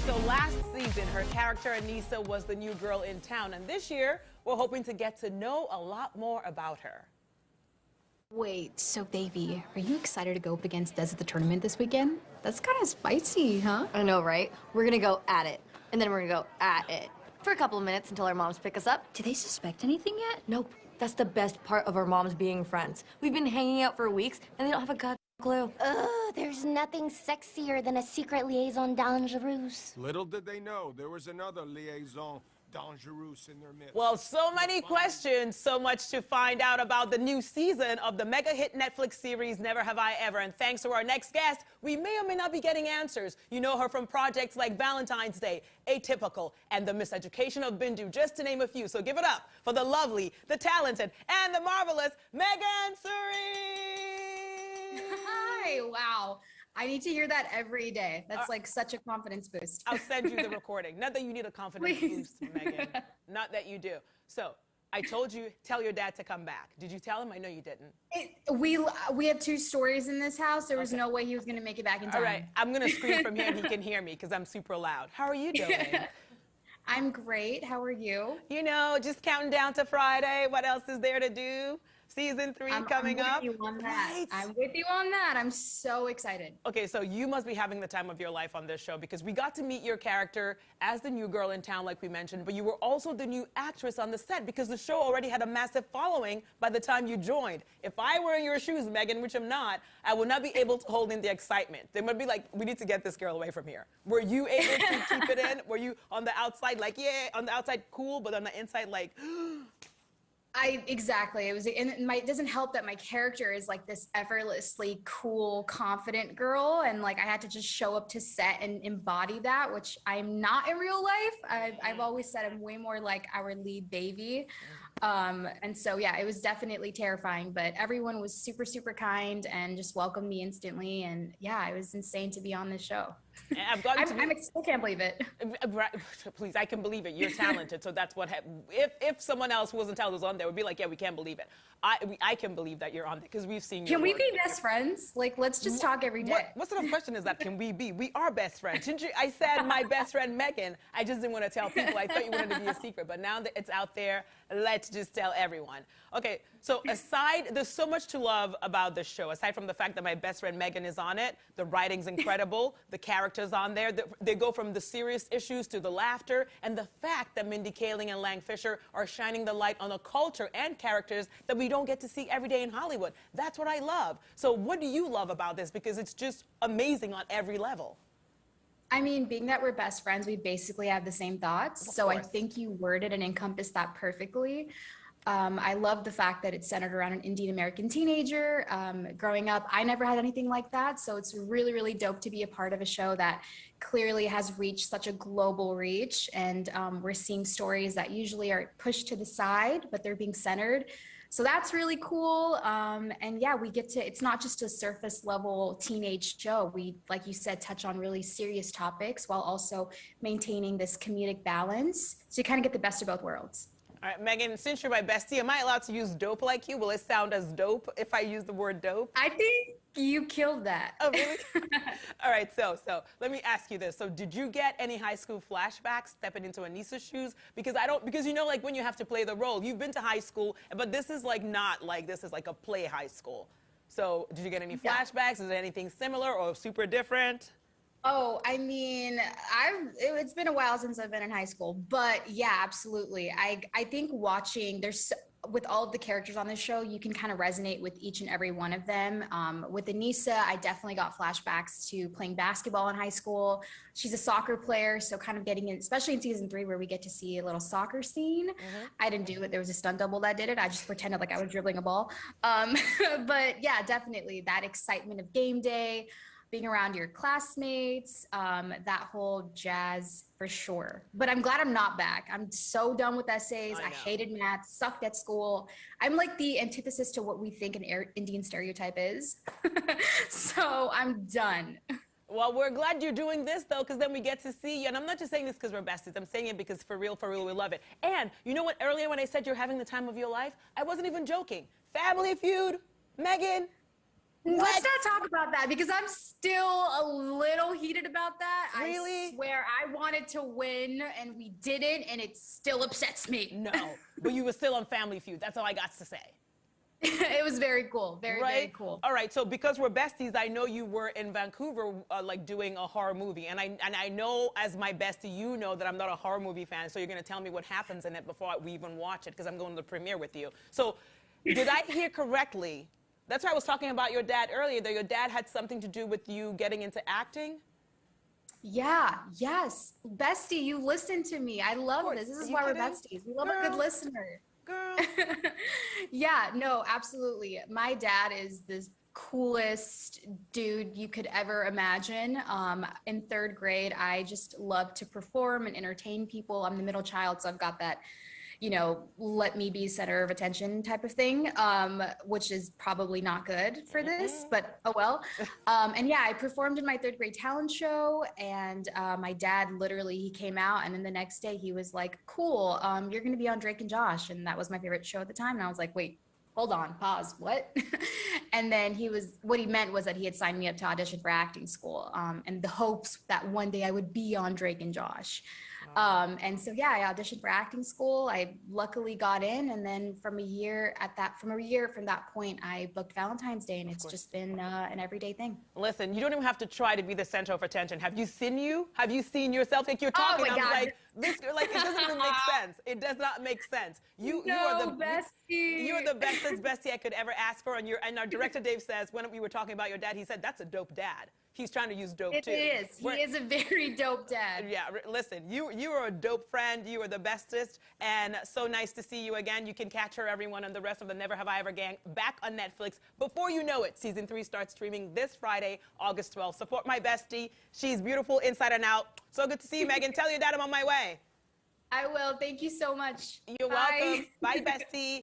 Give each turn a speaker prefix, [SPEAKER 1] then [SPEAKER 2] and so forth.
[SPEAKER 1] so last season, her character Anissa was the new girl in town, and this year, we're hoping to get to know a lot more about her.
[SPEAKER 2] Wait, so Davey, are you excited to go up against Des at the tournament this weekend? That's kind of spicy, huh?
[SPEAKER 3] I know, right? We're gonna go at it, and then we're gonna go at it for a couple of minutes until our moms pick us up.
[SPEAKER 2] Do they suspect anything yet?
[SPEAKER 3] Nope. That's the best part of our moms being friends. We've been hanging out for weeks, and they don't have a goddamn clue.
[SPEAKER 4] Ugh, there's nothing sexier than a secret liaison dangereuse.
[SPEAKER 5] Little did they know there was another liaison dangereuse in their midst.
[SPEAKER 1] Well, so many questions, so much to find out about the new season of the mega hit Netflix series Never Have I Ever. And thanks to our next guest, we may or may not be getting answers. You know her from projects like Valentine's Day, Atypical, and The Miseducation of Bindu, just to name a few. So give it up for the lovely, the talented, and the marvelous Megan Suri.
[SPEAKER 2] Hi, wow. I need to hear that every day. That's like such a confidence boost.
[SPEAKER 1] I'll send you the recording. Not that you need a confidence boost, Megan. Not that you do. So I told you, tell your dad to come back. Did you tell him? I know you didn't.
[SPEAKER 2] We have two stories in this house. There was no way he was going to make it back in time.
[SPEAKER 1] All right. I'm going to scream from here and he can hear me because I'm super loud. How are you doing?
[SPEAKER 2] I'm great. How are you?
[SPEAKER 1] You know, just counting down to Friday. What else is there to do? Season 3 coming up.
[SPEAKER 2] I'm with you on that.
[SPEAKER 1] Right?
[SPEAKER 2] I'm with you on that. I'm so excited.
[SPEAKER 1] Okay, so you must be having the time of your life on this show because we got to meet your character as the new girl in town, like we mentioned, but you were also the new actress on the set because the show already had a massive following by the time you joined. If I were in your shoes, Megan, which I'm not, I would not be able to hold in the excitement. They would be like, we need to get this girl away from here. Were you able to keep it in? Were you on the outside like, yeah, on the outside cool, but on the inside like,
[SPEAKER 2] Exactly. It doesn't help that my character is like this effortlessly cool, confident girl. And like, I had to just show up to set and embody that, which I'm not in real life. I've always said I'm way more like our lead Davey. And so, yeah, it was definitely terrifying, but everyone was super, super kind and just welcomed me instantly. And yeah, it was insane to be on this show. I still can't believe it.
[SPEAKER 1] Please, I can believe it. You're talented, so that's what happened. If someone else who wasn't talented was on there, would be like, yeah, we can't believe it. I can believe that you're on there because we've seen you.
[SPEAKER 2] Can we be best friends? Like, let's just talk every day.
[SPEAKER 1] What sort of question is that? Can we be? We are best friends. Didn't you? I said my best friend Megan. I just didn't want to tell people. I thought you wanted to be a secret, but now that it's out there, let's just tell everyone. Okay, so there's so much to love about this show. Aside from the fact that my best friend Megan is on it, the writing's incredible, the characters on there, they go from the serious issues to the laughter, and the fact that Mindy Kaling and Lang Fisher are shining the light on a culture and characters that we don't get to see every day in Hollywood. That's what I love. So what do you love about this? Because it's just amazing on every level.
[SPEAKER 2] I mean, being that we're best friends, we basically have the same thoughts. So I think you worded and encompassed that perfectly. I love the fact that it's centered around an Indian American teenager. Growing up, I never had anything like that. So it's really, really dope to be a part of a show that clearly has reached such a global reach. And we're seeing stories that usually are pushed to the side, but they're being centered. So that's really cool. And yeah, it's not just a surface level teenage show. We, like you said, touch on really serious topics while also maintaining this comedic balance. So you kind of get the best of both worlds.
[SPEAKER 1] All right, Megan, since you're my bestie, am I allowed to use dope like you? Will it sound as dope if I use the word dope?
[SPEAKER 2] I think you killed that.
[SPEAKER 1] Oh, really? All right, so let me ask you this. So did you get any high school flashbacks stepping into Anissa's shoes? Because you know, like when you have to play the role, you've been to high school, but this is like not like, this is like a play high school. So did you get any flashbacks? Is it anything similar or super different?
[SPEAKER 2] Oh, I mean, it's been a while since I've been in high school, but yeah, absolutely. I think watching, with all of the characters on this show, you can kind of resonate with each and every one of them. With Anissa, I definitely got flashbacks to playing basketball in high school. She's a soccer player, so kind of getting in, especially in season 3 where we get to see a little soccer scene. I didn't do it. There was a stunt double that did it. I just pretended like I was dribbling a ball. But yeah, definitely that excitement of game day, being around your classmates, that whole jazz for sure. But I'm glad I'm not back. I'm so done with essays. I hated math, sucked at school. I'm like the antithesis to what we think an Indian stereotype is. So I'm done.
[SPEAKER 1] Well, we're glad you're doing this, though, because then we get to see you. And I'm not just saying this because we're besties. I'm saying it because for real, we love it. And you know what? Earlier when I said you're having the time of your life, I wasn't even joking. Family Feud, Megan,
[SPEAKER 2] Let's not talk about that because I'm still a little heated about that.
[SPEAKER 1] Really?
[SPEAKER 2] I swear I wanted to win and we didn't, and it still upsets me.
[SPEAKER 1] No, but you were still on Family Feud. That's all I got to say.
[SPEAKER 2] It was very cool. Very cool.
[SPEAKER 1] All right, so because we're besties, I know you were in Vancouver, like doing a horror movie, and I know as my bestie, you know that I'm not a horror movie fan, so you're gonna tell me what happens in it before we even watch it, because I'm going to the premiere with you. So, did I hear correctly? That's why I was talking about your dad earlier, that your dad had something to do with you getting into acting?
[SPEAKER 2] Yeah, yes. Bestie, you listen to me. I love this. This is why we're besties. We love a good listener.
[SPEAKER 1] Girl.
[SPEAKER 2] Yeah, no, absolutely. My dad is the coolest dude you could ever imagine. In third grade, I just love to perform and entertain people. I'm the middle child, so I've got that, you know, let me be center of attention type of thing, which is probably not good for this, but oh well. And yeah, I performed in my third grade talent show, and my dad literally, he came out, and then the next day he was like, cool, you're gonna be on Drake and Josh. And that was my favorite show at the time. And I was like, wait, hold on, pause, what? And then what he meant was that he had signed me up to audition for acting school, and the hopes that one day I would be on Drake and Josh. And so, yeah, I auditioned for acting school. I luckily got in. And then from a year from that point, I booked Valentine's Day, and it's just been an everyday thing.
[SPEAKER 1] Listen, you don't even have to try to be the center of attention. Have you seen you? Have you seen yourself? Like you're talking,
[SPEAKER 2] Oh my
[SPEAKER 1] I'm
[SPEAKER 2] God.
[SPEAKER 1] like, this, like, it doesn't even make sense. It does not make sense. You are the
[SPEAKER 2] bestie.
[SPEAKER 1] You're the bestest bestie I could ever ask for. And our director Dave says, when we were talking about your dad, he said, that's a dope dad. He's trying to use dope too.
[SPEAKER 2] It is. He is a very dope dad.
[SPEAKER 1] Yeah, listen, you are a dope friend. You are the bestest, and so nice to see you again. You can catch her, everyone, and the rest of the Never Have I Ever gang back on Netflix. Before you know it, season 3 starts streaming this Friday, August 12th. Support my bestie. She's beautiful inside and out. So good to see you, Megan. Tell your dad I'm on my way.
[SPEAKER 2] I will. Thank you so much.
[SPEAKER 1] You're
[SPEAKER 2] Bye.
[SPEAKER 1] welcome. Bye, bestie.